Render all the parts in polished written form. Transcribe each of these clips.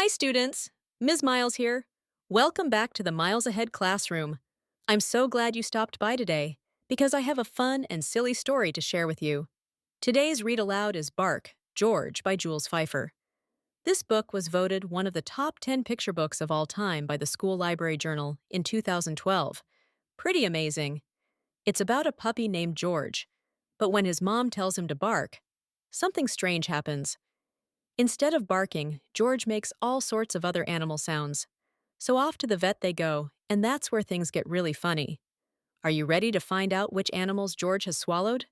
Hi, students. Ms. Miles here. Welcome back to the Miles Ahead classroom. I'm so glad you stopped by today because I have a fun and silly story to share with you. Today's read aloud is Bark, George by Jules Feiffer. This book was voted one of the top 10 picture books of all time by the School Library Journal in 2012. Pretty amazing. It's about a puppy named George, but when his mom tells him to bark, something strange happens. Instead of barking, George makes all sorts of other animal sounds. So off to the vet they go, and that's where things get really funny. Are you ready to find out which animals George has swallowed?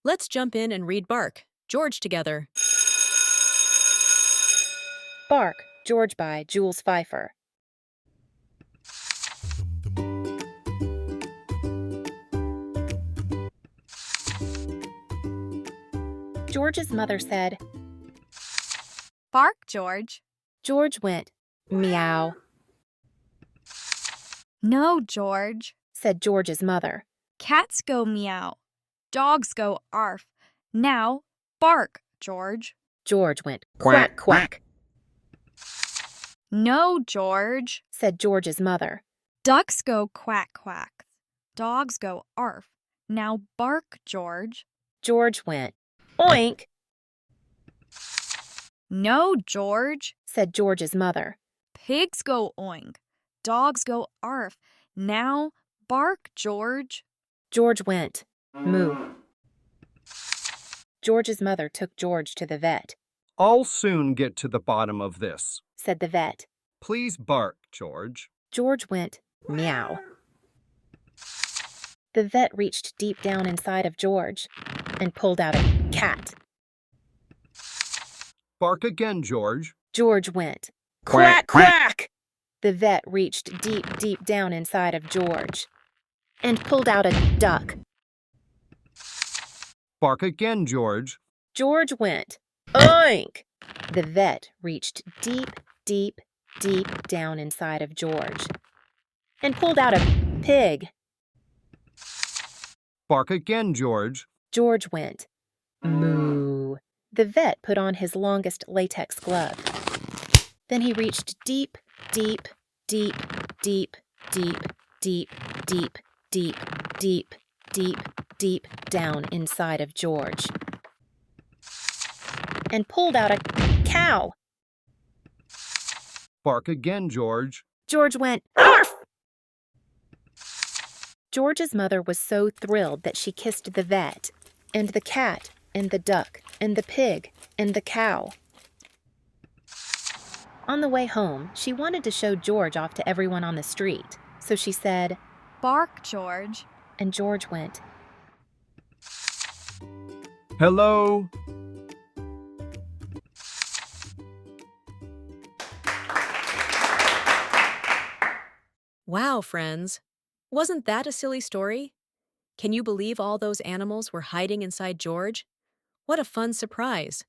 Let's jump in and read Bark, George together. Bark, George by Jules Feiffer. George's mother said, "Bark, George." George went, meow, "No, George." said George's mother. "Cats go meow. Dogs go arf. Now, bark, George." George went, quack, quack, "No, George." said George's mother. "Ducks go quack, quack. Dogs go arf. Now, bark, George." George went, oink, "No, George." said George's mother. "Pigs go oink. Dogs go arf. Now, bark, George." George went, moo. George's mother took George to the vet, I'll soon get to the bottom of this. said the vet. Please bark, George. George went, meow. The vet reached deep down inside of George and pulled out a cat. Bark again, George. George went, quack, quack. The vet reached deep, deep down inside of George and pulled out a duck. Bark again, George. George went, oink. The vet reached deep, deep, deep down inside of George and pulled out a pig. Bark again, George. George went, moo. The vet put on his longest latex glove. Then he reached deep, deep, deep, deep, deep, deep, deep, deep, deep, deep, deep down inside of George and pulled out a cow. Bark again, George. George went, arf! George's mother was so thrilled that she kissed the vet, and the cat, and the duck, and the pig, and the cow. On the way home, she wanted to show George off to everyone on the street, so she said, "Bark, George." and George went, Hello. Wow, friends. Wasn't that a silly story? Can you believe all those animals were hiding inside George? What a fun surprise.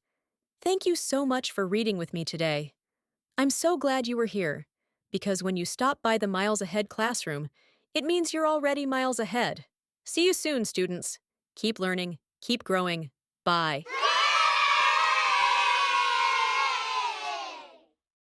Thank you so much for reading with me today. I'm so glad you were here, because when you stop by the Miles Ahead classroom, it means you're already miles ahead. See you soon, students. Keep learning, keep growing. Bye.